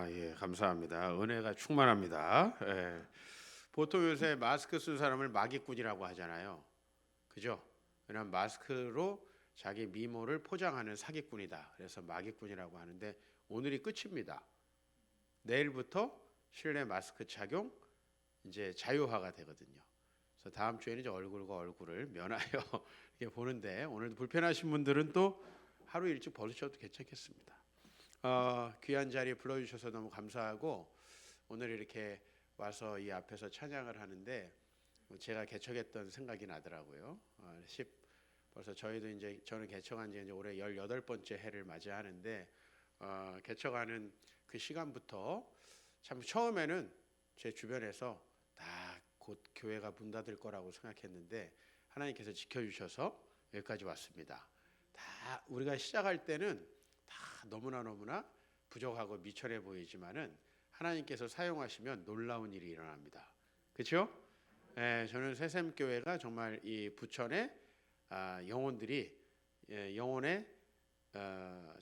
예, 감사합니다. 은혜가 충만합니다. 예. 보통 요새 마스크 쓴 사람을 마기꾼이라고 하잖아요. 그죠? 왜냐하면 마스크로 자기 미모를 포장하는 사기꾼이다. 그래서 마기꾼이라고 하는데 오늘이 끝입니다. 내일부터 실내 마스크 착용 이제 자유화가 되거든요. 그래서 다음 주에는 이제 얼굴과 얼굴을 면하여 이렇게 보는데 오늘도 불편하신 분들은 또 하루 일찍 벗으셔도 괜찮겠습니다. 귀한 자리에 불러주셔서 너무 감사하고 오늘 이렇게 와서 이 앞에서 찬양을 하는데 제가 개척했던 생각이 나더라고요. 벌써 저희도 이제 저는 개척한 지 이제 올해 18번째 해를 맞이하는데 개척하는 그 시간부터 참 처음에는 제 주변에서 다 곧 교회가 문 닫을 거라고 생각했는데 하나님께서 지켜주셔서 여기까지 왔습니다. 다 우리가 시작할 때는 다 너무나 부족하고 미천해 보이지만은 하나님께서 사용하시면 놀라운 일이 일어납니다. 그렇죠? 저는 새샘교회가 정말 이 부천의 영혼들이 영혼의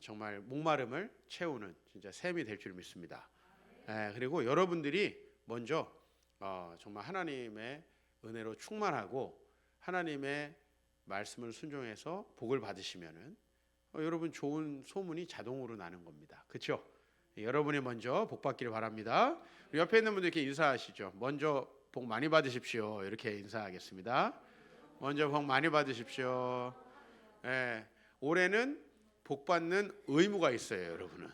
정말 목마름을 채우는 진짜 샘이 될 줄 믿습니다. 그리고 여러분들이 먼저 정말 하나님의 은혜로 충만하고 하나님의 말씀을 순종해서 복을 받으시면은 여러분 좋은 소문이 자동으로 나는 겁니다. 그렇죠? 여러분이 먼저 복 받기를 바랍니다. 옆에 있는 분들께 인사하시죠. 먼저 복 많이 받으십시오. 이렇게 인사하겠습니다. 먼저 복 많이 받으십시오. 올해는 복 받는 의무가 있어요, 여러분은.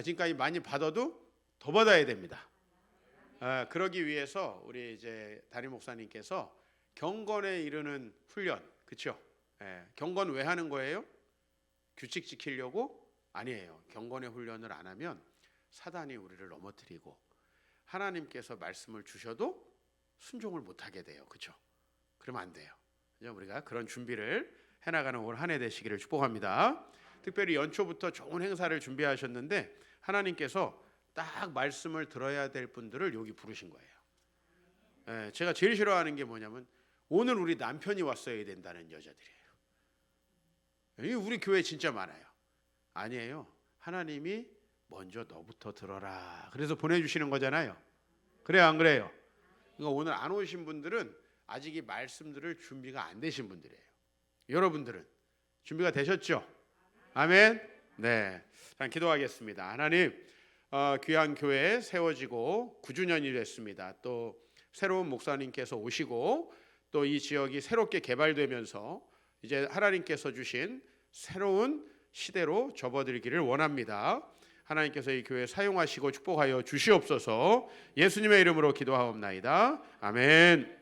지금까지 많이 받아도 더 받아야 됩니다. 그러기 위해서 우리 이제 담임 목사님께서 경건에 이르는 훈련, 그렇죠? 경건 왜 하는 거예요? 규칙 지키려고? 아니에요. 경건의 훈련을 안 하면 사단이 우리를 넘어뜨리고 하나님께서 말씀을 주셔도 순종을 못하게 돼요. 그렇죠? 그러면 안 돼요. 우리가 그런 준비를 해나가는 올 한 해 되시기를 축복합니다. 특별히 연초부터 좋은 행사를 준비하셨는데 하나님께서 딱 말씀을 들어야 될 분들을 여기 부르신 거예요. 제가 제일 싫어하는 게 뭐냐면 오늘 우리 남편이 왔어야 된다는 여자들이에요. 우리 교회 진짜 많아요. 아니에요. 하나님이 먼저 너부터 들어라. 그래서 보내주시는 거잖아요. 그래요, 안 그래요? 그러니까 오늘 안 오신 분들은 아직 이 말씀 들을 준비가 안 되신 분들이에요. 여러분들은 준비가 되셨죠? 아멘. 네. 자, 기도하겠습니다. 하나님, 귀한 교회 세워지고 9주년이 됐습니다. 또 새로운 목사님께서 오시고 또 이 지역이 새롭게 개발되면서 이제 하나님께서 주신 새로운 시대로 접어들기를 원합니다. 하나님께서 이 교회 사용하시고 축복하여 주시옵소서. 예수님의 이름으로 기도하옵나이다. 아멘.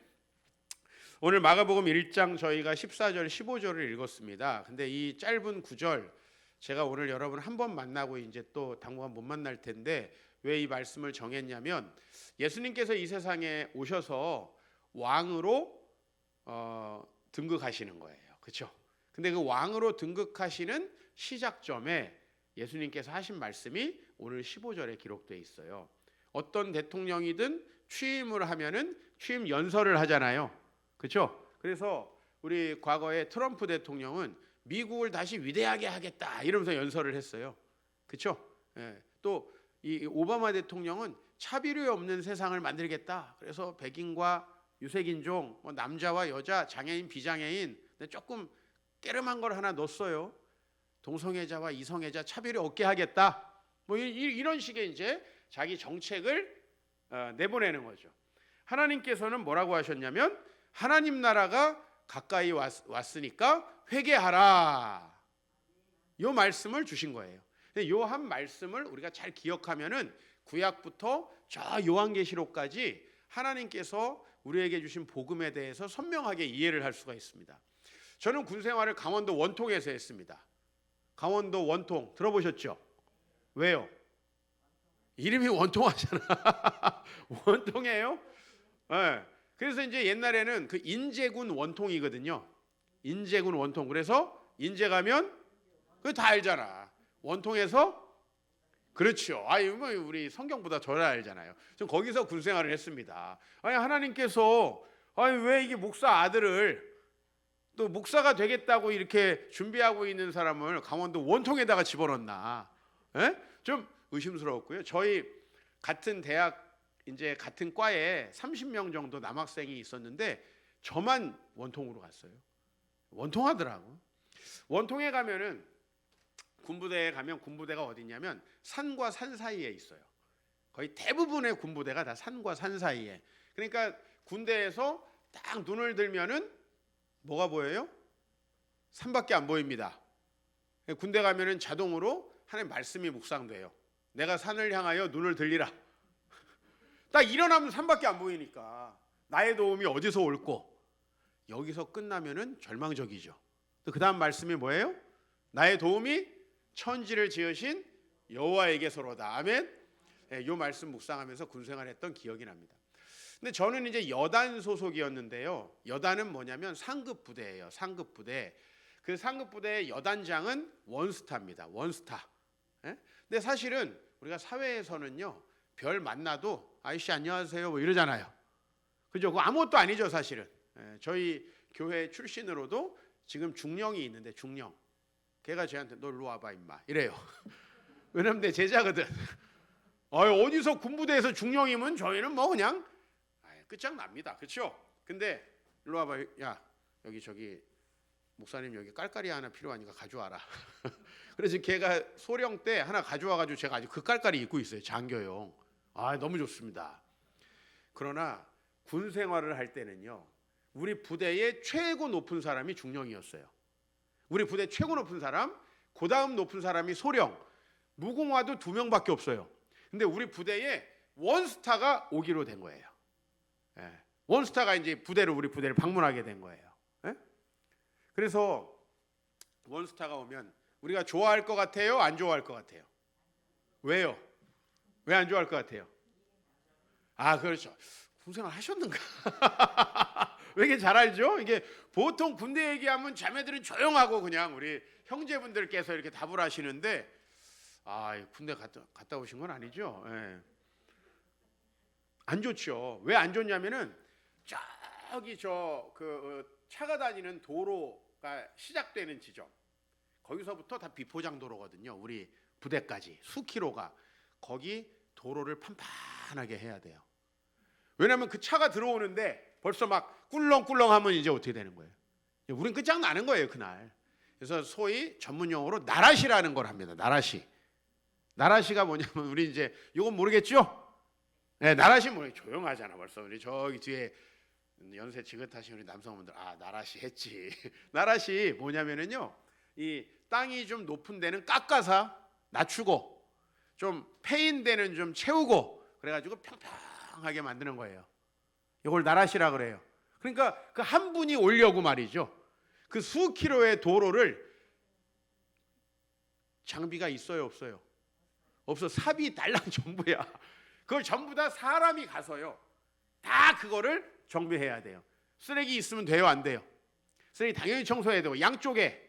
오늘 마가복음 1장 저희가 14절 15절을 읽었습니다. 근데 이 짧은 구절 제가 오늘 여러분 한 번 만나고 이제 또 당분간 못 만날 텐데 왜 이 말씀을 정했냐면 예수님께서 이 세상에 오셔서 왕으로 등극하시는 거예요. 그렇죠? 근데 그 왕으로 등극하시는 시작점에 예수님께서 하신 말씀이 오늘 15절에 기록되어 있어요. 어떤 대통령이든 취임을 하면은 취임 연설을 하잖아요. 그렇죠? 그래서 우리 과거에 트럼프 대통령은 미국을 다시 위대하게 하겠다 이러면서 연설을 했어요. 그렇죠? 또 이 오바마 대통령은 차별이 없는 세상을 만들겠다. 그래서 백인과 유색인종, 남자와 여자, 장애인, 비장애인 조금 깨름한 걸 하나 넣었어요. 동성애자와 이성애자 차별이 없게 하겠다. 이런 식의 이제 자기 정책을 내보내는 거죠. 하나님께서는 뭐라고 하셨냐면 하나님 나라가 가까이 왔으니까 회개하라. 이 말씀을 주신 거예요. 이 한 말씀을 우리가 잘 기억하면은 구약부터 저 요한계시록까지 하나님께서 우리에게 주신 복음에 대해서 선명하게 이해를 할 수가 있습니다. 저는 군 생활을 강원도 원통에서 했습니다. 강원도 원통 들어보셨죠? 왜요? 이름이 원통하잖아. 원통이에요? 네. 그래서 이제 옛날에는 그 인제군 원통이거든요. 인제군 원통. 그래서 인제 가면 그거 다 알잖아. 원통에서 그렇죠. 우리 성경보다 더 알잖아요. 전 거기서 군 생활을 했습니다. 하나님께서 왜 이게 목사 아들을 또 목사가 되겠다고 이렇게 준비하고 있는 사람을 강원도 원통에다가 집어넣나? 좀 의심스러웠고요. 저희 같은 대학 이제 같은 과에 30명 정도 남학생이 있었는데 저만 원통으로 갔어요. 원통하더라고. 원통에 가면은 군부대에 가면 군부대가 어디냐면 산과 산 사이에 있어요. 거의 대부분의 군부대가 다 산과 산 사이에. 그러니까 군대에서 딱 눈을 들면은 뭐가 보여요? 산밖에 안 보입니다. 군대 가면은 자동으로 하나님 말씀이 묵상돼요. 내가 산을 향하여 눈을 들리라. 딱 일어나면 산밖에 안 보이니까 나의 도움이 어디서 올꼬? 여기서 끝나면은 절망적이죠. 또 그 다음 말씀이 뭐예요? 나의 도움이 천지를 지으신 여호와에게서로다. 아멘. 이 말씀 묵상하면서 군생활했던 기억이 납니다. 근데 저는 이제 여단 소속이었는데요. 여단은 뭐냐면 상급 부대예요. 상급 부대. 그 상급 부대의 여단장은 원스타입니다. 원스타. 근데 사실은 우리가 사회에서는요, 별 만나도 아이씨 안녕하세요 뭐 이러잖아요. 그죠? 그거 아무것도 아니죠 사실은. 저희 교회 출신으로도 지금 중령이 있는데 중령. 걔가 저한테 너 일로 와봐 임마 이래요. 왜냐면 내 제자거든. 어디서 군부대에서 중령이면 저희는 뭐 그냥 끝장납니다. 그렇죠? 근데 일로 와봐. 야 여기 저기 목사님 여기 깔깔이 하나 필요하니까 가져와라. 그래서 걔가 소령 때 하나 가져와가지고 제가 아직 그 깔깔이 입고 있어요. 장교용. 너무 좋습니다. 그러나 군 생활을 할 때는요, 우리 부대의 최고 높은 사람이 중령이었어요. 우리 부대 최고 높은 사람, 그 다음 높은 사람이 소령, 무궁화도 2명밖에 없어요. 근데 우리 부대에 원스타가 오기로 된 거예요. 원스타가 이제 우리 부대를 방문하게 된 거예요. 그래서 원스타가 오면 우리가 좋아할 것 같아요? 안 좋아할 것 같아요? 왜요? 왜 안 좋아할 것 같아요? 그렇죠. 군생활 하셨는가? 왜 이렇게 잘 알죠? 이게 보통 군대 얘기하면 자매들은 조용하고 그냥 우리 형제분들께서 이렇게 답을 하시는데 군대 갔다 오신 건 아니죠? 안 좋죠. 왜 안 좋냐면은 저기 차가 다니는 도로가 시작되는 지점, 거기서부터 다 비포장 도로거든요. 우리 부대까지 수키로가 거기 도로를 판판하게 해야 돼요. 왜냐하면 그 차가 들어오는데 벌써 막 꿀렁꿀렁하면 이제 어떻게 되는 거예요? 우린 끝장나는 거예요 그날. 그래서 소위 전문 용어로 나라시라는 걸 합니다. 나라시가 뭐냐면 우리 이제 이건 모르겠죠? 나라시 뭐예요? 조용하잖아 벌써. 우리 저기 뒤에 연세 지긋하신 우리 남성분들 나라시 했지. 나라시 뭐냐면은요, 이 땅이 좀 높은 데는 깎아서 낮추고 좀 패인 데는 좀 채우고 그래가지고 평평하게 만드는 거예요. 이걸 나라시라 그래요. 그러니까 그 한 분이 오려고 말이죠. 그 수킬로의 도로를 장비가 있어요 없어요? 없어. 삽이 달랑 전부야. 그걸 전부 다 사람이 가서요 다 그거를 정비해야 돼요. 쓰레기 있으면 돼요 안 돼요? 쓰레기 당연히 청소해야 되고 양쪽에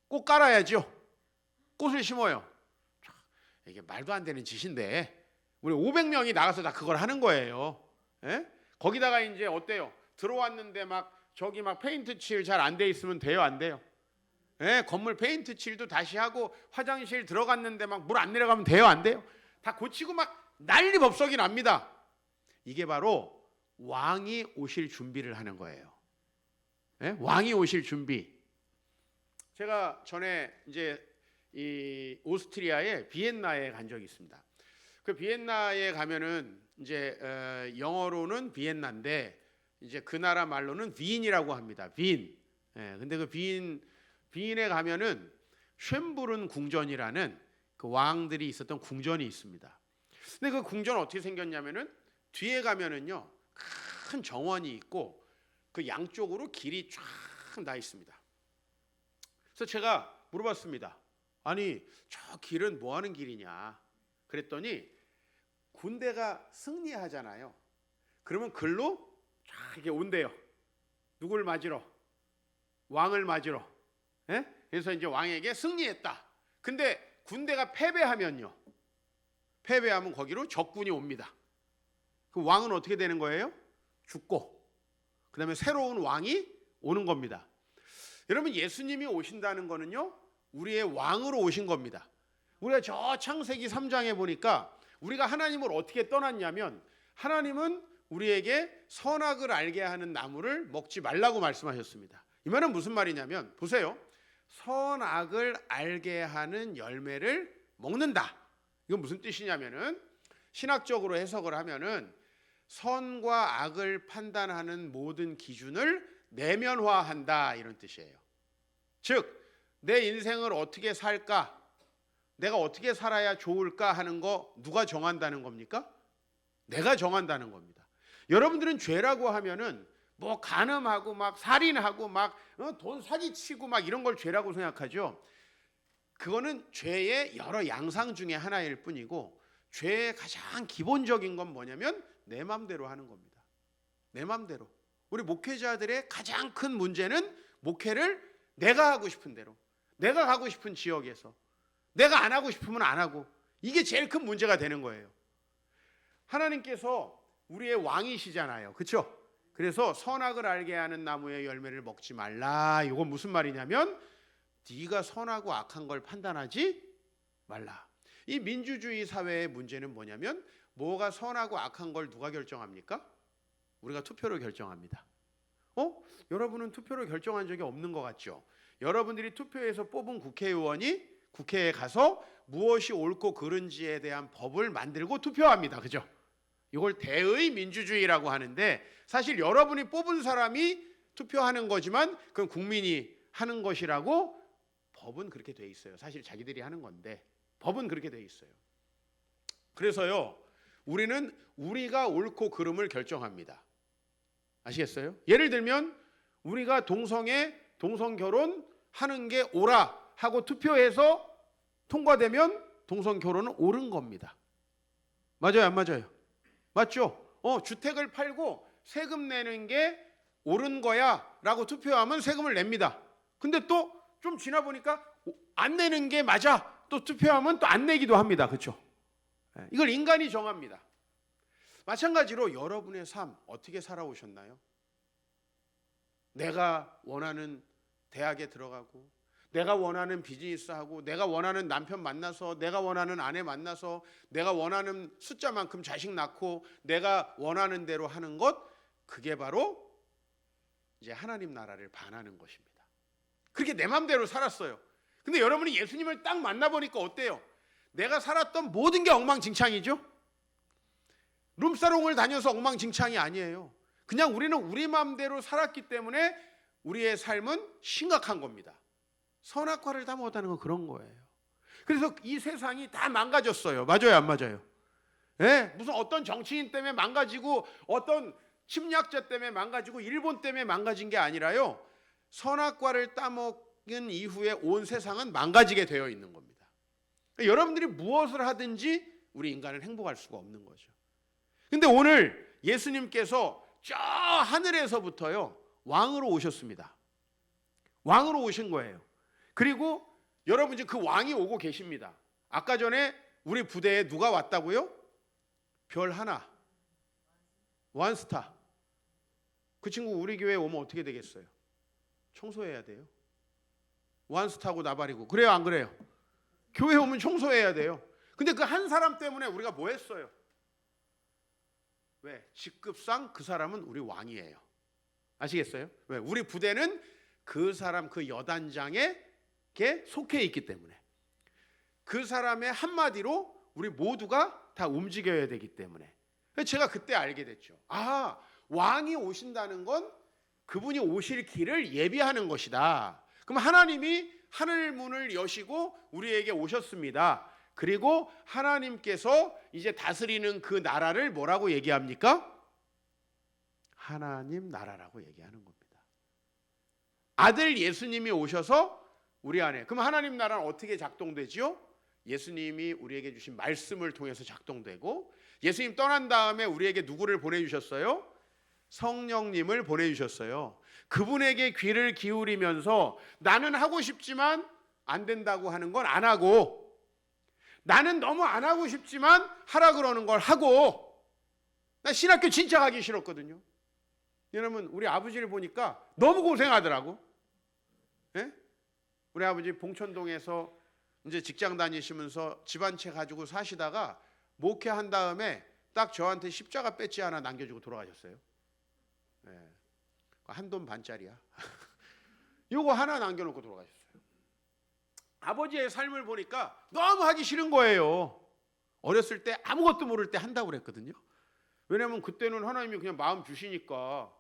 꽃 깔아야죠. 꽃을 심어요. 이게 말도 안 되는 짓인데 우리 500명이 나가서 다 그걸 하는 거예요. 거기다가 이제 어때요? 들어왔는데 저기 페인트 칠 잘 안 돼 있으면 돼요 안 돼요? 건물 페인트 칠도 다시 하고 화장실 들어갔는데 물 안 내려가면 돼요 안 돼요? 다 고치고 난리 법석이 납니다. 이게 바로 왕이 오실 준비를 하는 거예요. 왕이 오실 준비. 제가 전에 이제 이 오스트리아의 비엔나에 간 적이 있습니다. 그 비엔나에 가면은 이제 영어로는 비엔나인데 이제 그 나라 말로는 빈이라고 합니다. 빈. 근데 그 빈에 가면은 쉔부른 궁전이라는 그 왕들이 있었던 궁전이 있습니다. 근데 그 궁전은 어떻게 생겼냐면은 뒤에 가면은요 큰 정원이 있고 그 양쪽으로 길이 쫙 나 있습니다. 그래서 제가 물어봤습니다. 아니 저 길은 뭐 하는 길이냐? 그랬더니 군대가 승리하잖아요. 그러면 글로 쫙 이렇게 온대요. 누굴 맞으러? 왕을 맞으러. 그래서 이제 왕에게 승리했다. 근데 군대가 패배하면요. 패배하면 거기로 적군이 옵니다. 그 왕은 어떻게 되는 거예요? 죽고 그다음에 새로운 왕이 오는 겁니다. 여러분 예수님이 오신다는 거는요 우리의 왕으로 오신 겁니다. 우리가 저 창세기 3장에 보니까 우리가 하나님을 어떻게 떠났냐면 하나님은 우리에게 선악을 알게 하는 나무를 먹지 말라고 말씀하셨습니다. 이 말은 무슨 말이냐면 보세요. 선악을 알게 하는 열매를 먹는다. 이건 무슨 뜻이냐면은 신학적으로 해석을 하면은 선과 악을 판단하는 모든 기준을 내면화한다 이런 뜻이에요. 즉 내 인생을 어떻게 살까? 내가 어떻게 살아야 좋을까 하는 거 누가 정한다는 겁니까? 내가 정한다는 겁니다. 여러분들은 죄라고 하면은 뭐 간음하고 막 살인하고 막 돈 사기치고 막 이런 걸 죄라고 생각하죠. 그거는 죄의 여러 양상 중에 하나일 뿐이고 죄의 가장 기본적인 건 뭐냐면 내 맘대로 하는 겁니다. 내 맘대로. 우리 목회자들의 가장 큰 문제는 목회를 내가 하고 싶은 대로, 내가 가고 싶은 지역에서, 내가 안 하고 싶으면 안 하고, 이게 제일 큰 문제가 되는 거예요. 하나님께서 우리의 왕이시잖아요. 그렇죠? 그래서 선악을 알게 하는 나무의 열매를 먹지 말라. 이건 무슨 말이냐면 네가 선하고 악한 걸 판단하지 말라. 이 민주주의 사회의 문제는 뭐냐면 뭐가 선하고 악한 걸 누가 결정합니까? 우리가 투표로 결정합니다. 여러분은 투표로 결정한 적이 없는 것 같죠? 여러분들이 투표해서 뽑은 국회의원이 국회에 가서 무엇이 옳고 그른지에 대한 법을 만들고 투표합니다. 그죠? 이걸 대의 민주주의라고 하는데 사실 여러분이 뽑은 사람이 투표하는 거지만 그건 국민이 하는 것이라고 법은 그렇게 돼 있어요. 사실 자기들이 하는 건데 법은 그렇게 돼 있어요. 그래서요, 우리는 우리가 옳고 그름을 결정합니다. 아시겠어요? 예를 들면 우리가 동성 결혼 하는 게 옳아 하고 투표해서 통과되면 동성 결혼은 옳은 겁니다. 맞아요, 안 맞아요? 맞죠? 주택을 팔고 세금 내는 게 옳은 거야 라고 투표하면 세금을 냅니다. 근데 또 좀 지나 보니까 안 내는 게 맞아, 또 투표하면 또 안 내기도 합니다. 그렇죠? 이걸 인간이 정합니다. 마찬가지로 여러분의 삶 어떻게 살아오셨나요? 내가 원하는 대학에 들어가고, 내가 원하는 비즈니스하고, 내가 원하는 남편 만나서, 내가 원하는 아내 만나서, 내가 원하는 숫자만큼 자식 낳고, 내가 원하는 대로 하는 것, 그게 바로 이제 하나님 나라를 반하는 것입니다. 그렇게 내 맘대로 살았어요. 근데 여러분이 예수님을 딱 만나보니까 어때요? 내가 살았던 모든 게 엉망진창이죠? 룸사롱을 다녀서 엉망진창이 아니에요. 그냥 우리는 우리 맘대로 살았기 때문에 우리의 삶은 심각한 겁니다. 선악과를 다 못하는 건 그런 거예요. 그래서 이 세상이 다 망가졌어요. 맞아요, 안 맞아요? 무슨 어떤 정치인 때문에 망가지고 어떤 침략자 때문에 망가지고 일본 때문에 망가진 게 아니라요, 선악과를 따먹은 이후에 온 세상은 망가지게 되어 있는 겁니다. 그러니까 여러분들이 무엇을 하든지 우리 인간은 행복할 수가 없는 거죠. 근데 오늘 예수님께서 저 하늘에서부터요 왕으로 오셨습니다. 왕으로 오신 거예요. 그리고 여러분 이제 그 왕이 오고 계십니다. 아까 전에 우리 부대에 누가 왔다고요? 별 하나, 원스타. 그 친구 우리 교회에 오면 어떻게 되겠어요? 청소해야 돼요. 원스타고 나발이고. 그래요, 안 그래요? 교회 오면 청소해야 돼요. 근데 그 한 사람 때문에 우리가 뭐 했어요? 왜? 직급상 그 사람은 우리 왕이에요. 아시겠어요? 왜? 우리 부대는 그 사람, 그 여단장에게 속해 있기 때문에, 그 사람의 한마디로 우리 모두가 다 움직여야 되기 때문에. 제가 그때 알게 됐죠. 왕이 오신다는 건 그분이 오실 길을 예비하는 것이다. 그럼 하나님이 하늘 문을 여시고 우리에게 오셨습니다. 그리고 하나님께서 이제 다스리는 그 나라를 뭐라고 얘기합니까? 하나님 나라라고 얘기하는 겁니다. 아들 예수님이 오셔서 우리 안에, 그럼 하나님 나라는 어떻게 작동되지요? 예수님이 우리에게 주신 말씀을 통해서 작동되고, 예수님 떠난 다음에 우리에게 누구를 보내주셨어요? 성령님을 보내주셨어요. 그분에게 귀를 기울이면서 나는 하고 싶지만 안 된다고 하는 건 안 하고, 나는 너무 안 하고 싶지만 하라 그러는 걸 하고. 나 신학교 진짜 가기 싫었거든요. 여러분 우리 아버지를 보니까 너무 고생하더라고. 우리 아버지 봉천동에서 이제 직장 다니시면서 집 한 채 가지고 사시다가 목회한 다음에 딱 저한테 십자가 배지 하나 남겨주고 돌아가셨어요. 네. 한돈 반짜리야. 요거 하나 남겨놓고 돌아가셨어요. 아버지의 삶을 보니까 너무 하기 싫은 거예요. 어렸을 때 아무것도 모를 때 한다고 그랬거든요. 왜냐하면 그때는 하나님이 그냥 마음 주시니까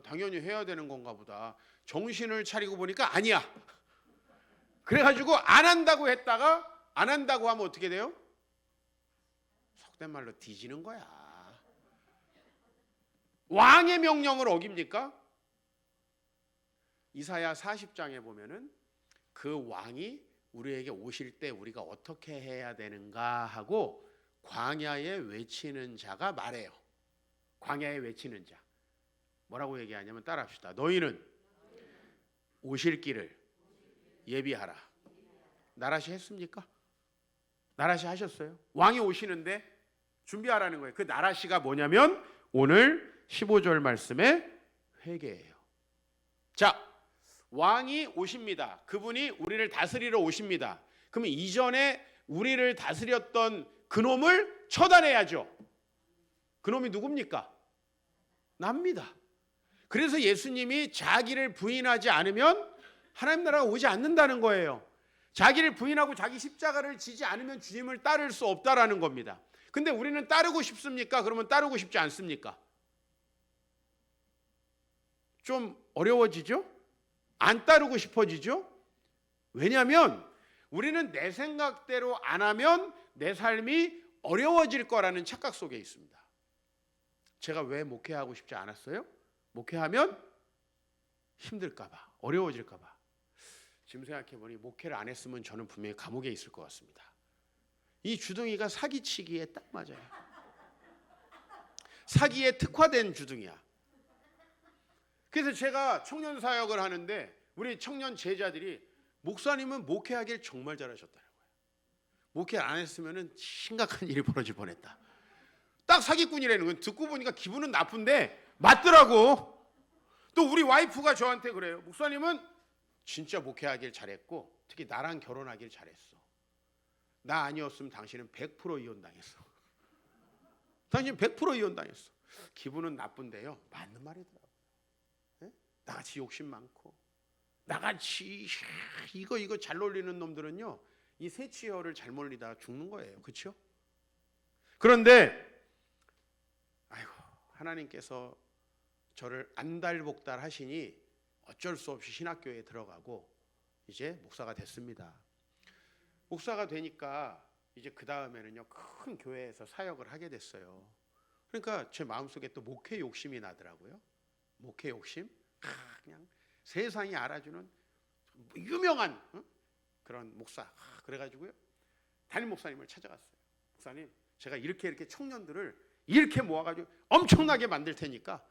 당연히 해야 되는 건가 보다. 정신을 차리고 보니까 아니야. 그래가지고 안 한다고 했다가 안 한다고 하면 어떻게 돼요? 속된 말로 뒤지는 거야. 왕의 명령을 어깁니까? 이사야 40장에 보면은 그 왕이 우리에게 오실 때 우리가 어떻게 해야 되는가 하고 광야에 외치는 자가 말해요. 광야에 외치는 자. 뭐라고 얘기하냐면 따라합시다. 너희는 오실 길을 예비하라. 나라시 했습니까? 나라시 하셨어요? 왕이 오시는데 준비하라는 거예요. 그 나라시가 뭐냐면 오늘 15절 말씀의 회개예요. 자, 왕이 오십니다. 그분이 우리를 다스리러 오십니다. 그러면 이전에 우리를 다스렸던 그놈을 처단해야죠. 그놈이 누굽니까? 납니다. 그래서 예수님이 자기를 부인하지 않으면 하나님 나라가 오지 않는다는 거예요. 자기를 부인하고 자기 십자가를 지지 않으면 주님을 따를 수 없다라는 겁니다. 근데 우리는 따르고 싶습니까? 그러면 따르고 싶지 않습니까? 좀 어려워지죠? 안 따르고 싶어지죠? 왜냐하면 우리는 내 생각대로 안 하면 내 삶이 어려워질 거라는 착각 속에 있습니다. 제가 왜 목회하고 싶지 않았어요? 목회하면 힘들까 봐, 어려워질까 봐. 지금 생각해보니 목회를 안 했으면 저는 분명히 감옥에 있을 것 같습니다. 이 주둥이가 사기치기에 딱 맞아요. 사기에 특화된 주둥이야. 그래서 제가 청년 사역을 하는데 우리 청년 제자들이 목사님은 목회하길 정말 잘하셨다는 거예요. 목회를 안 했으면 심각한 일이 벌어질 뻔했다. 딱 사기꾼이라는 건 듣고 보니까 기분은 나쁜데 맞더라고. 또 우리 와이프가 저한테 그래요. 목사님은 진짜 목회하길 잘했고 특히 나랑 결혼하길 잘했어. 나 아니었으면 당신은 100% 이혼당했어. 당신 100% 이혼당했어. 기분은 나쁜데요. 맞는 말이더라고요. 네? 나같이 욕심 많고 나같이 이거 잘 놀리는 놈들은요. 이 새치열을 잘 몰리다 죽는 거예요. 그렇죠? 그런데 아이고 하나님께서 저를 안달복달 하시니 어쩔 수 없이 신학교에 들어가고 이제 목사가 됐습니다. 목사가 되니까 이제 그 다음에는요 큰 교회에서 사역을 하게 됐어요. 그러니까 제 마음속에 또 목회 욕심이 나더라고요. 목회 욕심, 그냥 세상이 알아주는 유명한 그런 목사. 그래가지고요 담임 목사님을 찾아갔어요. 목사님, 제가 이렇게 청년들을 이렇게 모아가지고 엄청나게 만들 테니까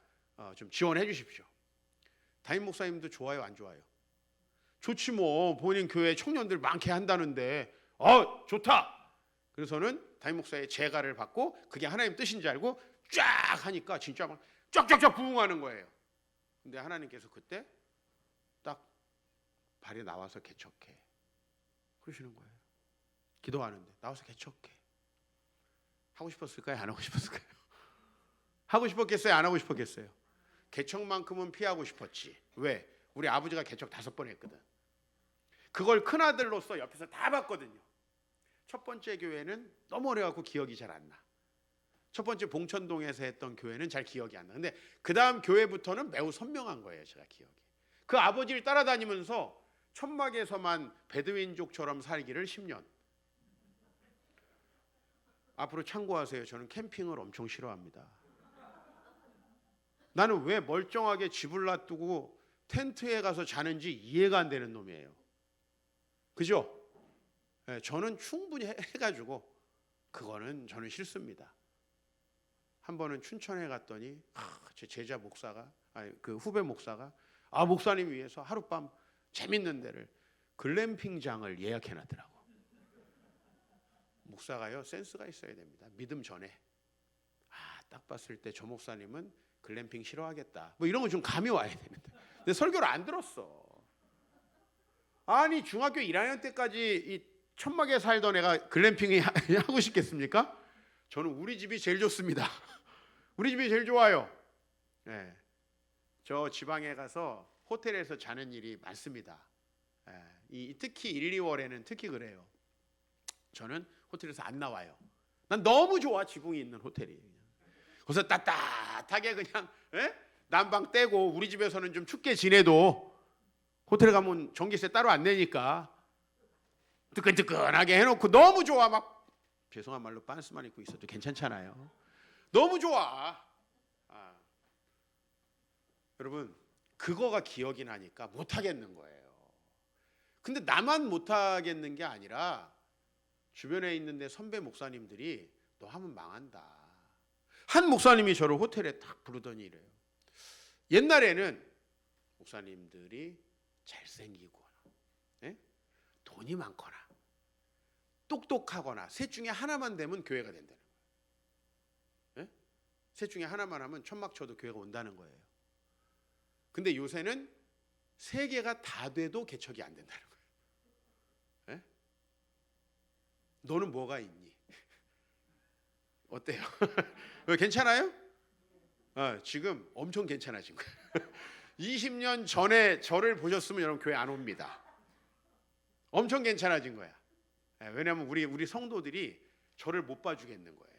좀 지원해 주십시오. 담임 목사님도 좋아요, 안 좋아요? 좋지 뭐. 본인 교회 청년들 많게 한다는데 좋다. 그래서는 담임 목사의 제가를 받고 그게 하나님 뜻인 줄 알고 쫙 하니까 진짜 막 쫙쫙쫙 부흥하는 거예요. 근데 하나님께서 그때 딱 발이 나와서 개척해 그러시는 거예요. 기도하는데 나와서 개척해. 하고 싶었을까요? 안 하고 싶었을까요? 하고 싶었겠어요? 안 하고 싶었겠어요? 개척만큼은 피하고 싶었지. 왜? 우리 아버지가 개척 5번 했거든. 그걸 큰아들로서 옆에서 다 봤거든요. 첫 번째 교회는 너무 오래갖고 기억이 잘 안 나. 첫 번째 봉천동에서 했던 교회는 잘 기억이 안 나. 근데 그 다음 교회부터는 매우 선명한 거예요. 제가 기억이. 그 아버지를 따라다니면서 천막에서만 베드윈족처럼 살기를 10년. 앞으로 참고하세요. 저는 캠핑을 엄청 싫어합니다. 나는 왜 멀쩡하게 집을 놔두고 텐트에 가서 자는지 이해가 안 되는 놈이에요. 그죠? 네, 저는 충분히 해가지고 그거는 저는 싫습니다. 한 번은 춘천에 갔더니 제 제자 목사가 그 후배 목사가 목사님 위해서 하룻밤 재밌는 데를 글램핑장을 예약해놨더라고. 목사가요 센스가 있어야 됩니다. 믿음 전에 딱 봤을 때 저 목사님은 글램핑 싫어하겠다. 뭐 이런 거 좀 감이 와야 되는데. 근데 설교를 안 들었어. 아니 중학교 1학년 때까지 이 천막에 살던 애가 글램핑이 하고 싶겠습니까? 저는 우리 집이 제일 좋습니다. 우리 집이 제일 좋아요. 네. 저 지방에 가서 호텔에서 자는 일이 많습니다. 특히 1, 2월에는 특히 그래요. 저는 호텔에서 안 나와요. 난 너무 좋아, 지붕이 있는 호텔이. 거기서 따뜻하게 그냥 난방 떼고, 우리 집에서는 좀 춥게 지내도 호텔에 가면 전기세 따로 안 내니까 뜨끈뜨끈하게 해놓고 너무 좋아. 막 죄송한 말로 빤스만 입고 있어도 괜찮잖아요. 너무 좋아. 여러분, 그거가 기억이 나니까 못하겠는 거예요. 근데 나만 못하겠는 게 아니라 주변에 있는데 선배 목사님들이 너 하면 망한다. 한 목사님이 저를 호텔에 딱 부르더니 이래요. 옛날에는 목사님들이 잘생기거나 돈이 많거나 똑똑하거나 셋 중에 하나만 되면 교회가 된다는 거예요. 셋 중에 하나만 하면 천막 쳐도 교회가 온다는 거예요. 근데 요새는 세 개가 다 돼도 개척이 안 된다는 거예요. 너는 뭐가 있니? 어때요? 괜찮아요? 지금 엄청 괜찮아진 거예요. 20년 전에 저를 보셨으면 여러분 교회 안 옵니다. 엄청 괜찮아진 거야. 왜냐하면 우리 성도들이 저를 못 봐주겠는 거예요.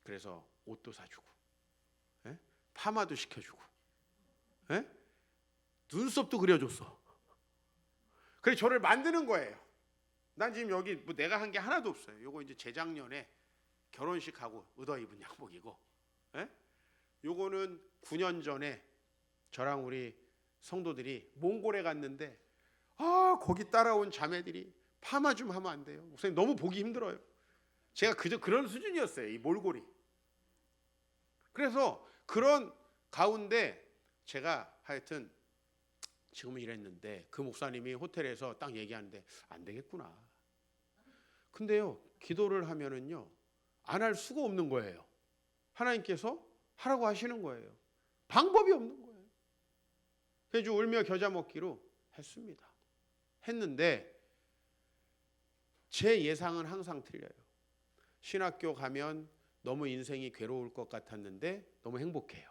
그래서 옷도 사주고 파마도 시켜주고 눈썹도 그려줬어. 그래 저를 만드는 거예요. 난 지금 여기 뭐 내가 한 게 하나도 없어요. 요거 이제 재작년에 결혼식하고 얻어 입은 양복이고, 요거는 9년 전에 저랑 우리 성도들이 몽골에 갔는데 거기 따라온 자매들이 파마 좀 하면 안 돼요? 목사님 너무 보기 힘들어요. 제가 그저 그런 수준이었어요. 이 몰골이. 그래서 그런 가운데 제가 하여튼 지금은 이랬는데 그 목사님이 호텔에서 딱 얘기하는데 안 되겠구나. 근데요, 기도를 하면은요 안 할 수가 없는 거예요. 하나님께서 하라고 하시는 거예요. 방법이 없는 거예요. 그래서 울며 겨자 먹기로 했습니다. 했는데 제 예상은 항상 틀려요. 신학교 가면 너무 인생이 괴로울 것 같았는데 너무 행복해요.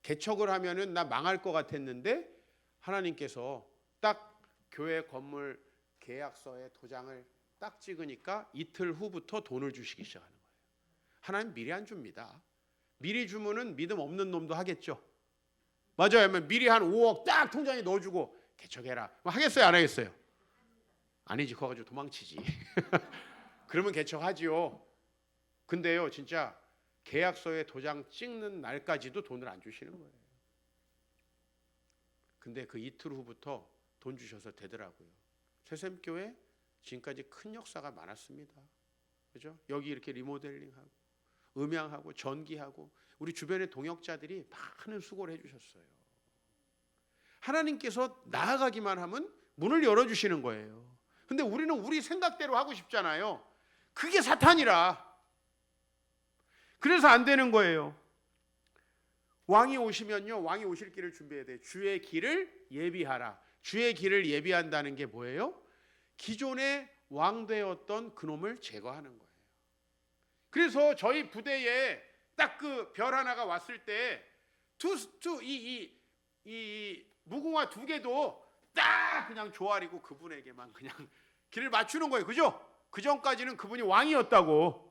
개척을 하면은 나 망할 것 같았는데 하나님께서 딱 교회 건물 계약서에 도장을 딱 찍으니까 이틀 후부터 돈을 주시기 시작하는 거예요. 하나님 미리 안 줍니다. 미리 주면은 믿음 없는 놈도 하겠죠. 맞아요. 미리 한 5억 딱 통장에 넣어주고 개척해라. 하겠어요? 안 하겠어요? 아니지. 그거 가지고 도망치지. 그러면 개척하지요. 근데요, 진짜 계약서에 도장 찍는 날까지도 돈을 안 주시는 거예요. 근데 그 이틀 후부터 돈 주셔서 되더라고요. 새샘교회 지금까지 큰 역사가 많았습니다. 그죠? 여기 이렇게 리모델링하고 음향하고 전기하고 우리 주변의 동역자들이 많은 수고를 해주셨어요. 하나님께서 나아가기만 하면 문을 열어주시는 거예요. 근데 우리는 우리 생각대로 하고 싶잖아요. 그게 사탄이라. 그래서 안 되는 거예요. 왕이 오시면요, 왕이 오실 길을 준비해야 돼요. 주의 길을 예비하라. 주의 길을 예비한다는 게 뭐예요? 기존에 왕되었던 그놈을 제거하는 거예요. 그래서 저희 부대에 딱 그 별 하나가 왔을 때 이 무궁화 2개도 딱 그냥 조아리고 그분에게만 그냥 길을 맞추는 거예요. 그죠? 그 전까지는 그분이 왕이었다고.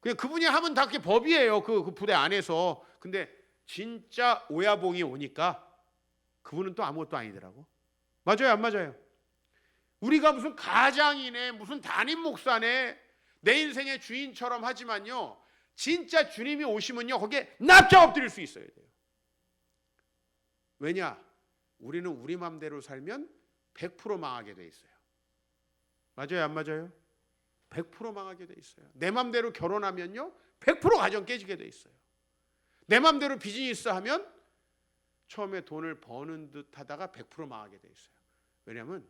그냥 그분이 하면 다 그게 법이에요. 그 부대 안에서. 근데 진짜 오야봉이 오니까 그분은 또 아무것도 아니더라고. 맞아요, 안 맞아요? 우리가 무슨 가장이네, 무슨 담임 목사네, 내 인생의 주인처럼 하지만요, 진짜 주님이 오시면요, 거기에 납작 엎드릴 수 있어야 돼요. 왜냐? 우리는 우리 맘대로 살면 100% 망하게 돼 있어요. 맞아요, 안 맞아요? 100% 망하게 돼 있어요. 내 맘대로 결혼하면요, 100% 가정 깨지게 돼 있어요. 내 맘대로 비즈니스 하면 처음에 돈을 버는 듯 하다가 100% 망하게 돼 있어요. 왜냐하면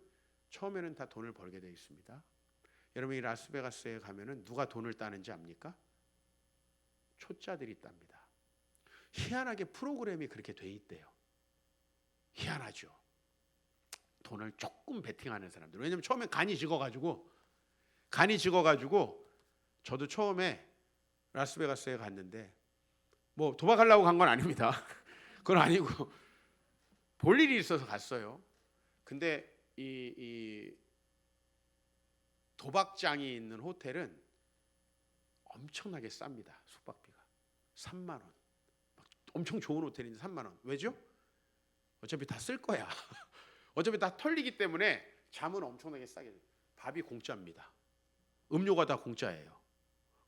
처음에는 다 돈을 벌게 돼 있습니다. 여러분, 이 라스베가스에 가면은 누가 돈을 따는지 압니까? 초짜들이 땁니다. 희한하게 프로그램이 그렇게 돼 있대요. 희한하죠. 돈을 조금 베팅하는 사람들. 왜냐면 처음에 간이 직어가지고 저도 처음에 라스베가스에 갔는데 뭐 도박하려고 간 건 아닙니다. 그건 아니고 볼 일이 있어서 갔어요. 근데 이 도박장이 있는 호텔은 엄청나게 쌉니다. 숙박비가 3만 원. 엄청 좋은 호텔인데 3만 원. 왜죠? 어차피 다 쓸 거야. 어차피 다 털리기 때문에 잠은 엄청나게 싸게 돼요. 밥이 공짜입니다. 음료가 다 공짜예요.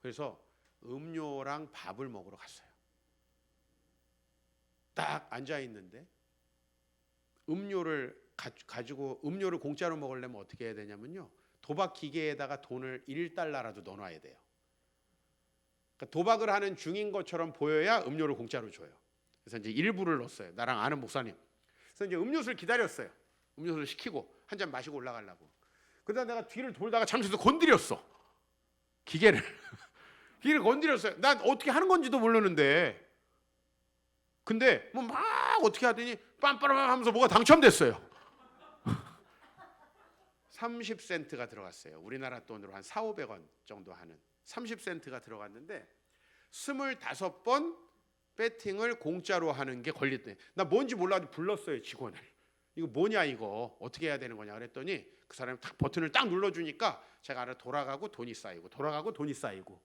그래서 음료랑 밥을 먹으러 갔어요. 딱 앉아 있는데 음료를 가지고 음료를 공짜로 먹으려면 어떻게 해야 되냐면요. 도박 기계에다가 돈을 1달러라도 넣어놔야 돼요. 그러니까 도박을 하는 중인 것처럼 보여야 음료를 공짜로 줘요. 그래서 이제 일부를 넣었어요. 나랑 아는 목사님. 그래서 이제 음료수를 기다렸어요. 음료수를 시키고 한 잔 마시고 올라가려고. 그러다 내가 뒤를 돌다가 잠시도 건드렸어. 기계를. 기계를 건드렸어요. 난 어떻게 하는 건지도 모르는데. 근데 뭐 막 어떻게 하더니 빰빠람 하면서 뭐가 당첨됐어요. 30센트가 들어갔어요. 우리나라 돈으로 한 4,500원 정도 하는 30센트가 들어갔는데 25번 배팅을 공짜로 하는 게 걸렸대. 나 뭔지 몰라도 불렀어요, 직원을. 이거 뭐냐 이거 어떻게 해야 되는 거냐 그랬더니 그 사람이 딱 버튼을 딱 눌러주니까 제가 알아 돌아가고 돈이 쌓이고 돌아가고 돈이 쌓이고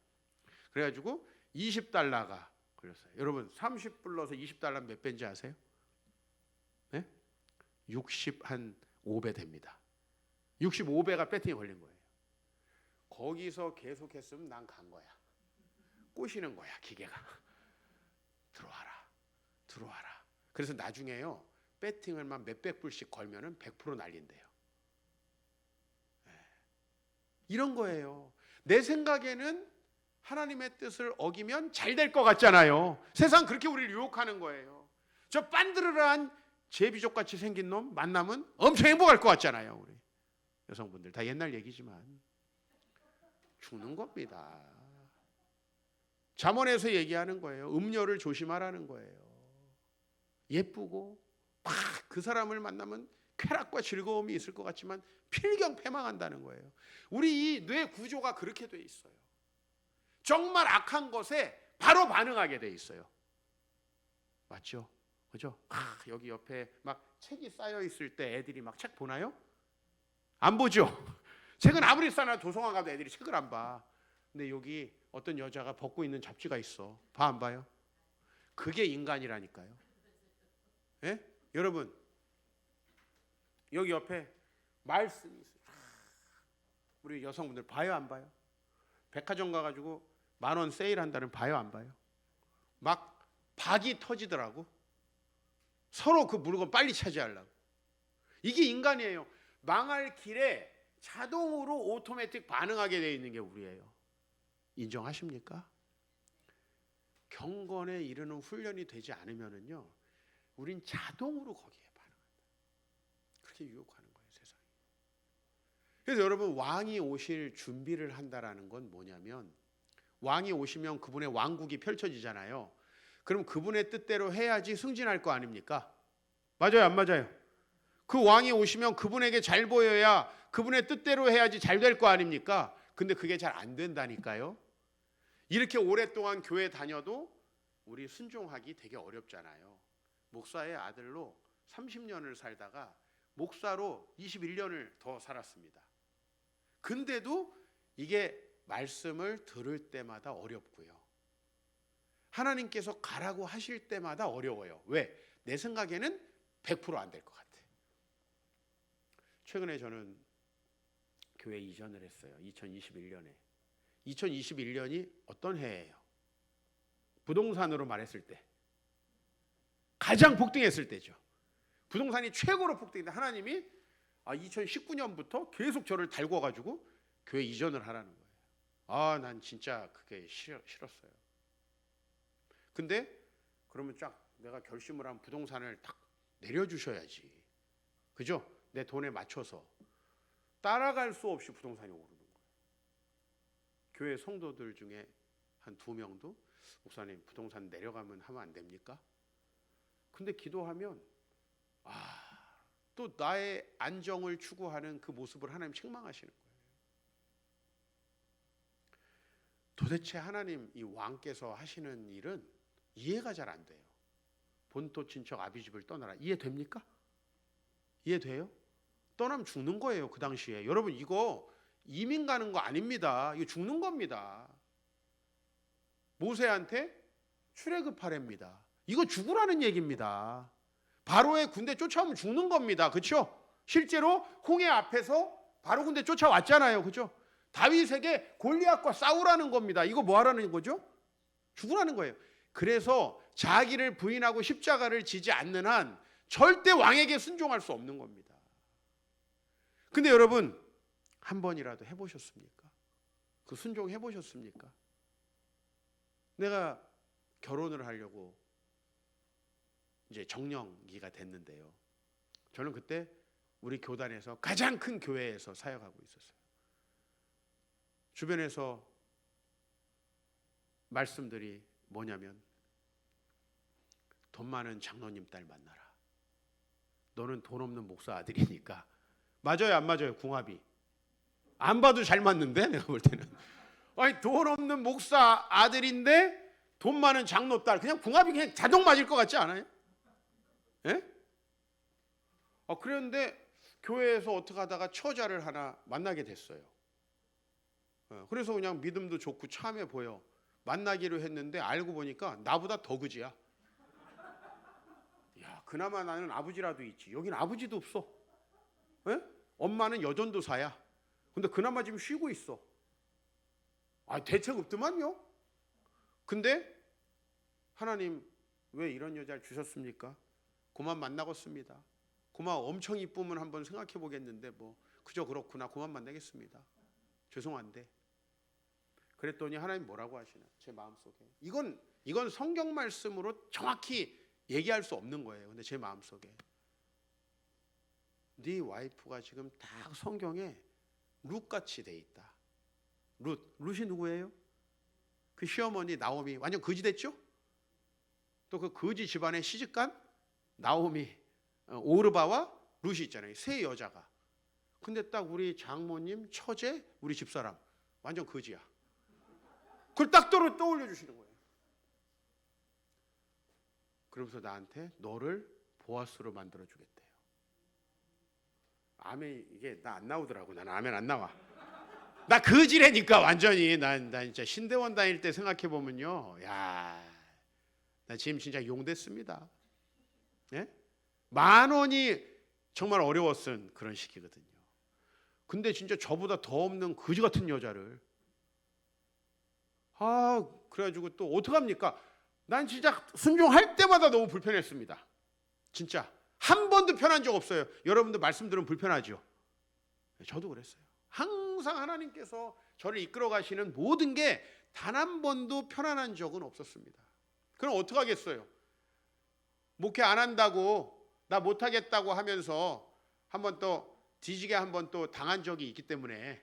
그래가지고 20달러가 걸렸어요. 여러분 30 불러서 20달러 몇 배인지 아세요? 네? 65배 됩니다. 65배가 배팅에 걸린 거예요. 거기서 계속했으면 난 간 거야. 꼬시는 거야 기계가. 들어와라. 그래서 나중에요. 배팅을만 몇백 불씩 걸면은 100% 날린대요. 네. 이런 거예요. 내 생각에는 하나님의 뜻을 어기면 잘 될 것 같잖아요. 세상 그렇게 우리를 유혹하는 거예요. 저 빤드르르한 제비족같이 생긴 놈 만나면 엄청 행복할 것 같잖아요. 우리 여성분들 다 옛날 얘기지만 죽는 겁니다. 잠언에서 얘기하는 거예요. 음료를 조심하라는 거예요. 예쁘고 막 그 사람을 만나면 쾌락과 즐거움이 있을 것 같지만 필경패망한다는 거예요. 우리 이 뇌 구조가 그렇게 돼 있어요. 정말 악한 것에 바로 반응하게 돼 있어요. 맞죠? 그죠? 여기 옆에 막 책이 쌓여 있을 때 애들이 막 책 보나요? 안 보죠? 책은 아무리 쌓아도 도서관 가도 애들이 책을 안 봐. 근데 여기 어떤 여자가 벗고 있는 잡지가 있어. 봐 안 봐요? 그게 인간이라니까요. 예? 여러분 여기 옆에 말씀이 있어요. 우리 여성분들 봐요 안 봐요? 백화점 가가지고 10,000원 세일한다는 봐요 안 봐요? 막 박이 터지더라고. 서로 그 물건 빨리 차지하려고. 이게 인간이에요. 망할 길에 자동으로 오토매틱 반응하게 되어 있는 게 우리예요. 인정하십니까? 경건에 이르는 훈련이 되지 않으면은요, 우린 자동으로 거기에 반응한다. 그렇게 유혹하는 거예요, 세상이. 그래서 여러분 왕이 오실 준비를 한다라는 건 뭐냐면 왕이 오시면 그분의 왕국이 펼쳐지잖아요. 그럼 그분의 뜻대로 해야지 승진할 거 아닙니까? 맞아요, 안 맞아요? 그 왕이 오시면 그분에게 잘 보여야 그분의 뜻대로 해야지 잘 될 거 아닙니까? 근데 그게 잘 안 된다니까요. 이렇게 오랫동안 교회 다녀도 우리 순종하기 되게 어렵잖아요. 목사의 아들로 30년을 살다가 목사로 21년을 더 살았습니다. 근데도 이게 말씀을 들을 때마다 어렵고요. 하나님께서 가라고 하실 때마다 어려워요. 왜? 내 생각에는 100% 안 될 것 같아. 최근에 저는 교회 이전을 했어요. 2021년에. 2021년이 어떤 해예요? 부동산으로 말했을 때 가장 폭등했을 때죠. 부동산이 최고로 폭등했는데 하나님이 2019년부터 계속 저를 달궈가지고 교회 이전을 하라는 거예요. 난 진짜 그게 싫었어요. 근데 그러면 쫙 내가 결심을 한 부동산을 딱 내려주셔야지. 그죠? 내 돈에 맞춰서 따라갈 수 없이 부동산이 오르는 거예요. 교회 성도들 중에 한 2명도 목사님 부동산 내려가면 하면 안 됩니까? 근데 기도하면 또 또 나의 안정을 추구하는 그 모습을 하나님 책망하시는 거예요. 도대체 하나님 이 왕께서 하시는 일은 이해가 잘 안 돼요. 본토 친척 아비 집을 떠나라. 이해됩니까? 이해돼요? 떠나면 죽는 거예요. 그 당시에. 여러분 이거 이민 가는 거 아닙니다. 이거 죽는 겁니다. 모세한테 출애굽하랍니다. 이거 죽으라는 얘기입니다. 바로의 군대 쫓아오면 죽는 겁니다. 그렇죠? 실제로 홍해 앞에서 바로 군대 쫓아왔잖아요. 그렇죠? 다윗에게 골리앗과 싸우라는 겁니다. 이거 뭐 하라는 거죠? 죽으라는 거예요. 그래서 자기를 부인하고 십자가를 지지 않는 한 절대 왕에게 순종할 수 없는 겁니다. 근데 여러분 한 번이라도 해보셨습니까? 그 순종해 보셨습니까? 내가 결혼을 하려고 이제 정년기가 됐는데요. 저는 그때 우리 교단에서 가장 큰 교회에서 사역하고 있었어요. 주변에서 말씀들이 뭐냐면 돈 많은 장로님 딸 만나라. 너는 돈 없는 목사 아들이니까. 맞아요, 안 맞아요? 궁합이 안 봐도 잘 맞는데 내가 볼 때는. 아니 돈 없는 목사 아들인데 돈 많은 장로 딸, 그냥 궁합이 그냥 자동 맞을 것 같지 않아요? 예? 그런데 교회에서 어떻게 하다가 처자를 하나 만나게 됐어요. 그래서 그냥 믿음도 좋고 참해 보여. 만나기로 했는데 알고 보니까 나보다 더 그지야. 야, 그나마 나는 아버지라도 있지. 여긴 아버지도 없어. 예? 엄마는 여전도사야. 근데 그나마 지금 쉬고 있어. 대책 없더만요. 근데 하나님 왜 이런 여자를 주셨습니까? 그만 만나겠습니다. 그만 엄청 이쁘면 한번 생각해 보겠는데 뭐 그저 그렇구나. 그만 만나겠습니다. 죄송한데. 그랬더니 하나님 뭐라고 하시나? 제 마음속에. 이건 성경 말씀으로 정확히 얘기할 수 없는 거예요. 근데 제 마음속에 네 와이프가 지금 딱 성경에 룻같이 돼 있다. 룻이 누구예요? 그 시어머니 나오미 완전 거지 됐죠? 또 그 거지 집안의 시집간 나오미, 오르바와 룻이 있잖아요. 세 여자가. 근데 딱 우리 장모님, 처제, 우리 집사람 완전 거지야. 그걸 딱 떠올려 주시는 거예요. 그러면서 나한테 너를 보아스로 만들어 주겠대요. 아멘. 이게 나 안 나오더라고. 나는 아멘 안 나와. 나 거지라니까 완전히. 난 진짜 신대원 다닐 때 생각해 보면요, 야, 나 지금 진짜 용됐습니다. 예? 10,000원이 정말 어려웠던 그런 시기거든요. 근데 진짜 저보다 더 없는 거지 같은 여자를 그래가지고 또 어떡합니까? 난 진짜 순종할 때마다 너무 불편했습니다. 진짜 한 번도 편한 적 없어요. 여러분들 말씀 들으면 불편하죠? 저도 그랬어요. 항상 하나님께서 저를 이끌어 가시는 모든 게 단 한 번도 편안한 적은 없었습니다. 그럼 어떡하겠어요? 목회 안 한다고 나 못하겠다고 하면서 한번 또 뒤지게 한번 또 당한 적이 있기 때문에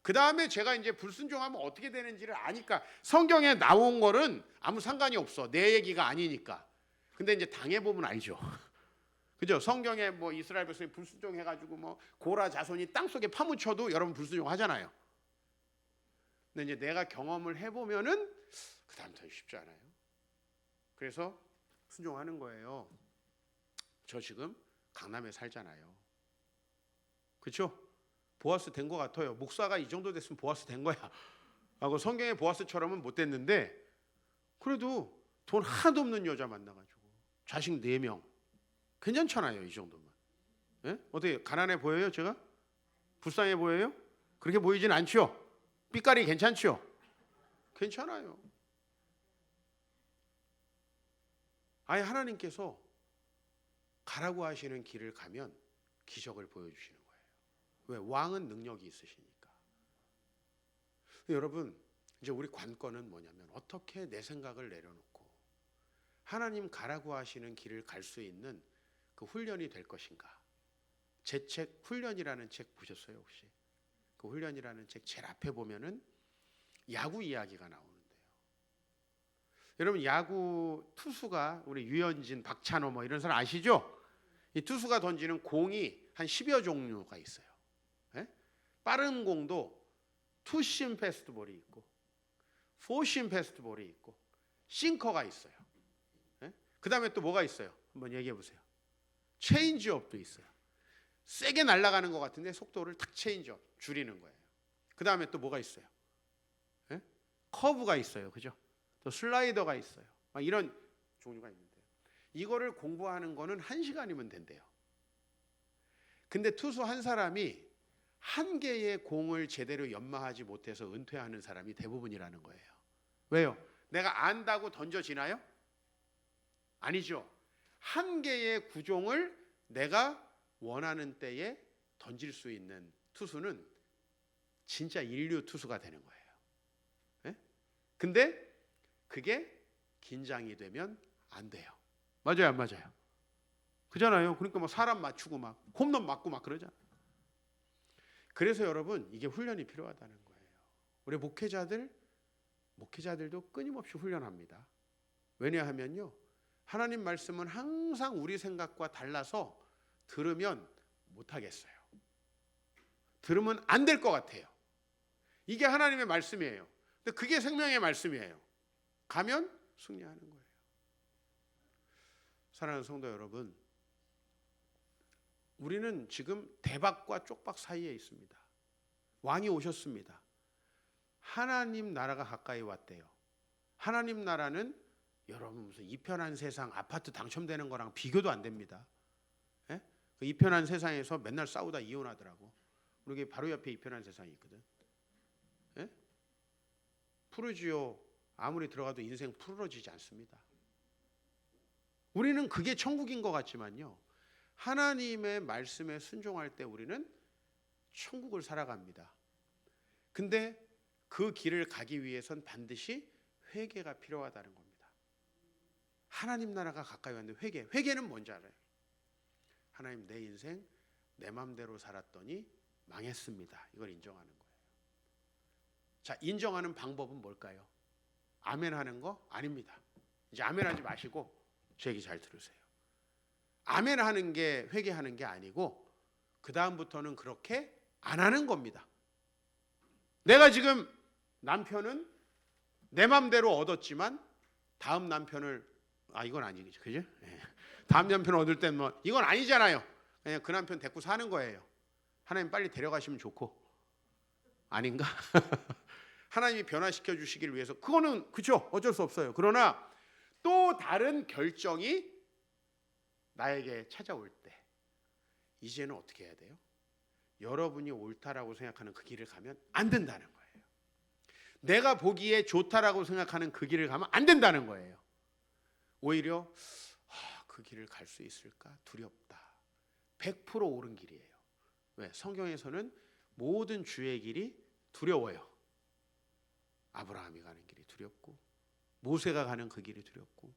그 다음에 제가 이제 불순종하면 어떻게 되는지를 아니까 성경에 나온 거는 아무 상관이 없어. 내 얘기가 아니니까. 근데 이제 당해보면 알죠. 그죠? 성경에 뭐 이스라엘 백성이 불순종해가지고 뭐 고라 자손이 땅속에 파묻혀도 여러분 불순종하잖아요. 근데 이제 내가 경험을 해보면은 그 다음부터 쉽지 않아요. 그래서 순종하는 거예요. 저 지금 강남에 살잖아요. 그렇죠? 보아스 된 것 같아요. 목사가 이 정도 됐으면 보아스 된 거야. 하고 성경의 보아스처럼은 못 됐는데 그래도 돈 하나도 없는 여자 만나가지고 자식 4명 괜찮잖아요. 이 정도면. 예? 어떻게 가난해 보여요? 제가? 불쌍해 보여요? 그렇게 보이진 않죠? 삐까리 괜찮죠? 괜찮아요. 아예 하나님께서 가라고 하시는 길을 가면 기적을 보여주시는 거예요. 왜? 왕은 능력이 있으시니까. 여러분 이제 우리 관건은 뭐냐면 어떻게 내 생각을 내려놓고 하나님 가라고 하시는 길을 갈 수 있는 그 훈련이 될 것인가. 제 책 훈련이라는 책 보셨어요 혹시? 그 훈련이라는 책 제일 앞에 보면은 야구 이야기가 나오는데요. 여러분 야구 투수가 우리 유현진, 박찬호 뭐 이런 사람 아시죠? 이 투수가 던지는 공이 한 10여 종류가 있어요. 예? 빠른 공도 투심 패스트볼이 있고 포심 패스트볼이 있고 싱커가 있어요. 예? 그 다음에 또 뭐가 있어요? 한번 얘기해 보세요. 체인지업도 있어요. 세게 날아가는 것 같은데 속도를 탁 체인지업 줄이는 거예요. 그 다음에 또 뭐가 있어요? 예? 커브가 있어요. 그죠? 또 슬라이더가 있어요. 막 이런 종류가 있는데 이거를 공부하는 거는 1시간이면 된대요. 근데 투수 한 사람이 한 개의 공을 제대로 연마하지 못해서 은퇴하는 사람이 대부분이라는 거예요. 왜요? 내가 안다고 던져지나요? 아니죠. 한 개의 구종을 내가 원하는 때에 던질 수 있는 투수는 진짜 인류 투수가 되는 거예요. 예? 근데 그게 긴장이 되면 안 돼요. 맞아요, 안 맞아요? 그잖아요. 그러니까 뭐 사람 맞추고 막 홈런 맞고 막 그러잖아요. 그래서 여러분 이게 훈련이 필요하다는 거예요. 우리 목회자들도 끊임없이 훈련합니다. 왜냐하면요, 하나님 말씀은 항상 우리 생각과 달라서 들으면 못하겠어요. 들으면 안 될 것 같아요. 이게 하나님의 말씀이에요. 근데 그게 생명의 말씀이에요. 가면 승리하는 거예요. 사랑하는 성도 여러분, 우리는 지금 대박과 쪽박 사이에 있습니다. 왕이 오셨습니다. 하나님 나라가 가까이 왔대요. 하나님 나라는 여러분 무슨 이편한 세상 아파트 당첨되는 거랑 비교도 안 됩니다. 예? 그 이편한 세상에서 맨날 싸우다 이혼하더라고. 우리 바로 옆에 이편한 세상이 있거든. 예? 푸르지오 아무리 들어가도 인생 푸르러지지 않습니다. 우리는 그게 천국인 것 같지만요, 하나님의 말씀에 순종할 때 우리는 천국을 살아갑니다. 근데 그 길을 가기 위해선 반드시 회개가 필요하다는 겁니다. 하나님 나라가 가까이 왔는데 회개는 뭔지 알아요? 하나님, 내 인생 내 맘대로 살았더니 망했습니다. 이걸 인정하는 거예요. 자, 인정하는 방법은 뭘까요? 아멘 하는 거? 아닙니다. 이제 아멘 하지 마시고 제 얘기 잘 들으세요. 아멘 하는 게 회개하는 게 아니고 그 다음부터는 그렇게 안 하는 겁니다. 내가 지금 남편은 내 맘대로 얻었지만 다음 남편을 이건 아니겠죠, 그죠? 네. 다음 남편 얻을 땐 뭐 이건 아니잖아요. 그냥 그 남편 데리고 사는 거예요. 하나님 빨리 데려가시면 좋고 아닌가? 하나님이 변화시켜 주시기를 위해서 그거는 그죠, 어쩔 수 없어요. 그러나 또 다른 결정이 나에게 찾아올 때 이제는 어떻게 해야 돼요? 여러분이 옳다라고 생각하는 그 길을 가면 안 된다는 거예요. 내가 보기에 좋다라고 생각하는 그 길을 가면 안 된다는 거예요. 오히려 그 길을 갈 수 있을까 두렵다. 100% 옳은 길이에요. 왜? 성경에서는 모든 주의 길이 두려워요. 아브라함이 가는 길이 두렵고 모세가 가는 그 길이 두렵고,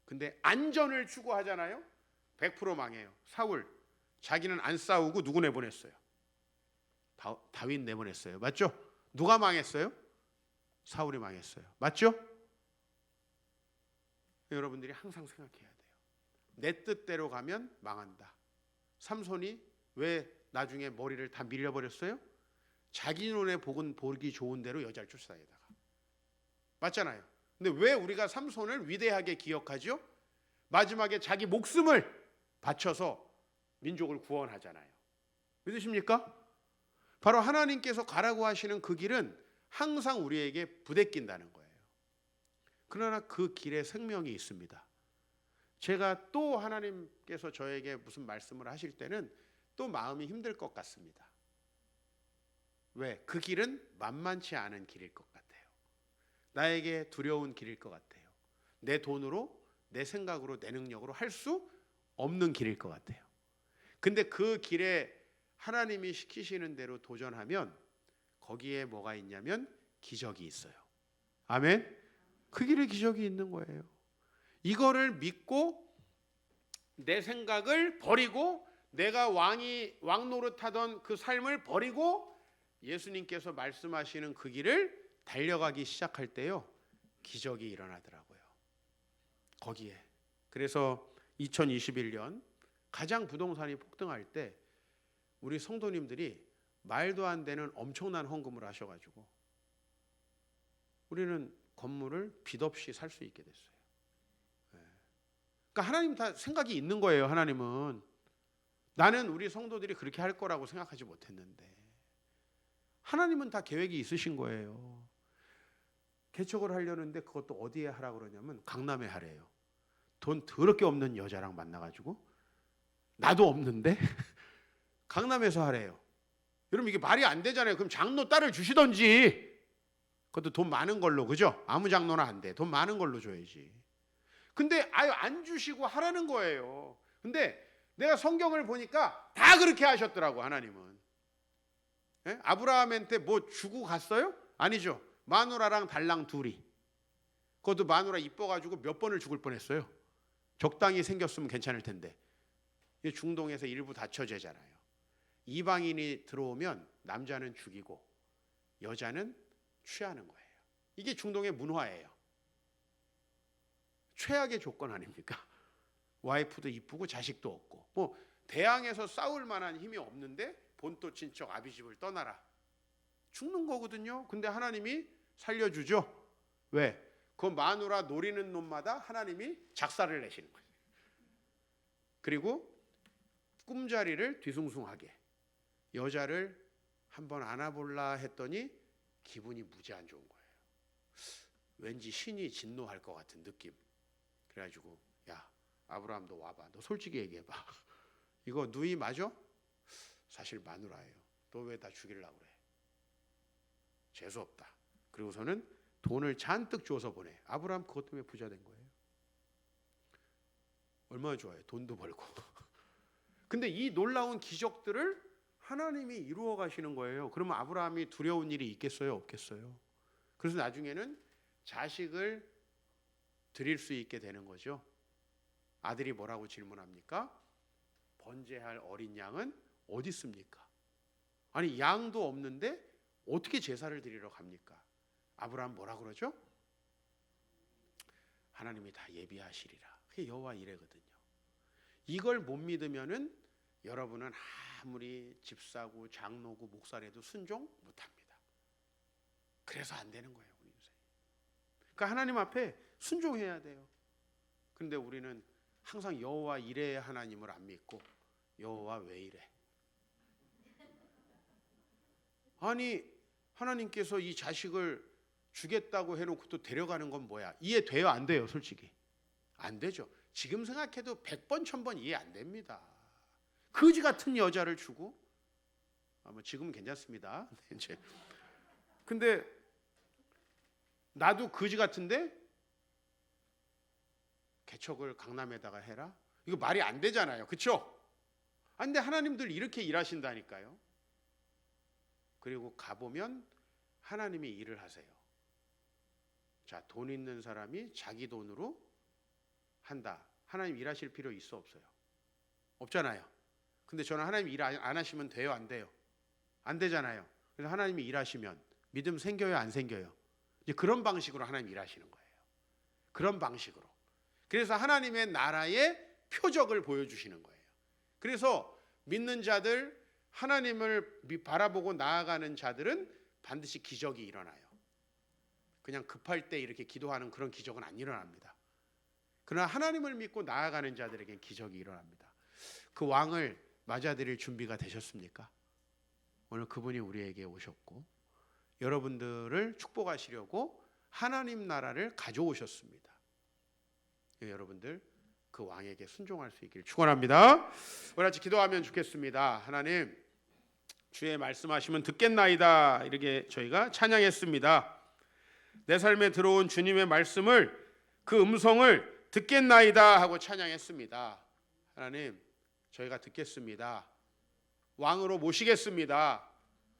근데 안전을 추구하잖아요. 100% 망해요. 사울 자기는 안 싸우고 누구 내보냈어요? 다윗 내보냈어요. 맞죠? 누가 망했어요? 사울이 망했어요. 맞죠? 여러분들이 항상 생각해야 돼요. 내 뜻대로 가면 망한다. 삼손이 왜 나중에 머리를 다 밀려버렸어요? 자기 눈에 보기 좋은 대로 여자를 쫓아다니다가. 맞잖아요. 근데 왜 우리가 삼손을 위대하게 기억하죠? 마지막에 자기 목숨을 바쳐서 민족을 구원하잖아요. 믿으십니까? 바로 하나님께서 가라고 하시는 그 길은 항상 우리에게 부대낀다는 거예요. 그러나 그 길에 생명이 있습니다. 제가 또 하나님께서 저에게 무슨 말씀을 하실 때는 또 마음이 힘들 것 같습니다. 왜? 그 길은 만만치 않은 길일 것 같아요. 나에게 두려운 길일 것 같아요. 내 돈으로, 내 생각으로, 내 능력으로 할 수 없는 길일 것 같아요. 근데 그 길에 하나님이 시키시는 대로 도전하면 거기에 뭐가 있냐면 기적이 있어요. 아멘? 그 길에 기적이 있는 거예요. 이거를 믿고 내 생각을 버리고 내가 왕 노릇하던 그 삶을 버리고 예수님께서 말씀하시는 그 길을 달려가기 시작할 때요, 기적이 일어나더라고요. 거기에. 그래서 2021년 가장 부동산이 폭등할 때 우리 성도님들이 말도 안 되는 엄청난 헌금을 하셔가지고 우리는 건물을 빚 없이 살 수 있게 됐어요. 그러니까 하나님 다 생각이 있는 거예요. 하나님은 나는 우리 성도들이 그렇게 할 거라고 생각하지 못했는데 하나님은 다 계획이 있으신 거예요. 개척을 하려는데 그것도 어디에 하라고 그러냐면 강남에 하래요. 돈 더럽게 없는 여자랑 만나가지고 나도 없는데 강남에서 하래요. 여러분 이게 말이 안 되잖아요. 그럼 장로 딸을 주시던지, 그것도 돈 많은 걸로, 그죠? 아무 장로나 안 돼. 돈 많은 걸로 줘야지. 근데 아유 안 주시고 하라는 거예요. 근데 내가 성경을 보니까 다 그렇게 하셨더라고 하나님은. 예? 아브라함한테 뭐 주고 갔어요? 아니죠. 마누라랑 달랑 둘이. 그것도 마누라 이뻐가지고 몇 번을 죽을 뻔했어요. 적당히 생겼으면 괜찮을 텐데. 중동에서 일부 다처제잖아요. 이방인이 들어오면 남자는 죽이고 여자는 취하는 거예요. 이게 중동의 문화예요. 최악의 조건 아닙니까? 와이프도 이쁘고 자식도 없고 뭐 대항에서 싸울 만한 힘이 없는데 본토 친척 아비집을 떠나라. 죽는 거거든요. 근데 하나님이 살려주죠. 왜? 그 마누라 노리는 놈마다 하나님이 작사를 내시는 거예요. 그리고 꿈자리를 뒤숭숭하게 여자를 한번 안아볼라 했더니 기분이 무지 안 좋은 거예요. 왠지 신이 진노할 것 같은 느낌. 그래가지고 야 아브라함 너 와봐. 너 솔직히 얘기해봐. 이거 누이 맞아? 사실 마누라예요. 너 왜 다 죽이려고 그래? 재수없다. 그리고서는 돈을 잔뜩 줘서 보내. 아브라함 그것 때문에 부자 된 거예요. 얼마나 좋아요. 돈도 벌고. 근데 이 놀라운 기적들을 하나님이 이루어 가시는 거예요. 그러면 아브라함이 두려운 일이 있겠어요? 없겠어요? 그래서 나중에는 자식을 드릴 수 있게 되는 거죠. 아들이 뭐라고 질문합니까? 번제할 어린 양은 어디 있습니까? 아니 양도 없는데 어떻게 제사를 드리러 갑니까? 아브라함 뭐라 그러죠? 하나님이 다 예비하시리라. 그게 여호와 이레거든요. 이걸 못 믿으면은 여러분은 아무리 집사고 장로고 목사라도 순종 못합니다. 그래서 안 되는 거예요, 우리 인생. 그러니까 하나님 앞에 순종해야 돼요. 그런데 우리는 항상 여호와 이레의 하나님을 안 믿고 여호와 왜 이래? 아니 하나님께서 이 자식을 주겠다고 해놓고 또 데려가는 건 뭐야? 이해돼요? 안 돼요? 솔직히 안 되죠. 지금 생각해도 100번 1000번 이해 안 됩니다. 거지 같은 여자를 주고 뭐 지금은 괜찮습니다. 이제 근데 나도 거지 같은데 개척을 강남에다가 해라? 이거 말이 안 되잖아요. 그렇죠? 근데 하나님들 이렇게 일하신다니까요. 그리고 가보면 하나님이 일을 하세요. 자, 돈 있는 사람이 자기 돈으로 한다. 하나님 일하실 필요 있어 없어요? 없잖아요. 근데 저는 하나님 일 안 하시면 돼요? 안 돼요? 안 되잖아요. 그래서 하나님이 일하시면 믿음 생겨요? 안 생겨요? 이제 그런 방식으로 하나님 일하시는 거예요. 그런 방식으로. 그래서 하나님의 나라의 표적을 보여주시는 거예요. 그래서 믿는 자들, 하나님을 바라보고 나아가는 자들은 반드시 기적이 일어나요. 그냥 급할 때 이렇게 기도하는 그런 기적은 안 일어납니다. 그러나 하나님을 믿고 나아가는 자들에겐 기적이 일어납니다. 그 왕을 맞아들일 준비가 되셨습니까? 오늘 그분이 우리에게 오셨고 여러분들을 축복하시려고 하나님 나라를 가져오셨습니다. 여러분들 그 왕에게 순종할 수 있기를 축원합니다. 우리 같이 기도하면 좋겠습니다. 하나님, 주의 말씀하시면 듣겠나이다. 이렇게 저희가 찬양했습니다. 내 삶에 들어온 주님의 말씀을, 그 음성을 듣겠나이다 하고 찬양했습니다. 하나님, 저희가 듣겠습니다. 왕으로 모시겠습니다.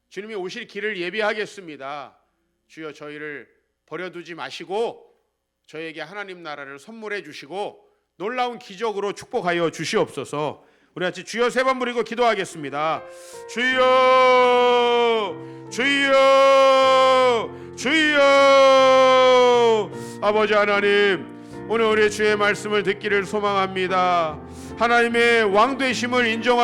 주님이 오실 길을 예비하겠습니다. 주여, 저희를 버려두지 마시고 저에게 하나님 나라를 선물해 주시고 놀라운 기적으로 축복하여 주시옵소서. 우리 같이 주여 3번 부르고 기도하겠습니다. 주여, 주여, 주여. 아버지 하나님, 오늘 우리 주의 말씀을 듣기를 소망합니다. 하나님의 왕 되심을 인정하는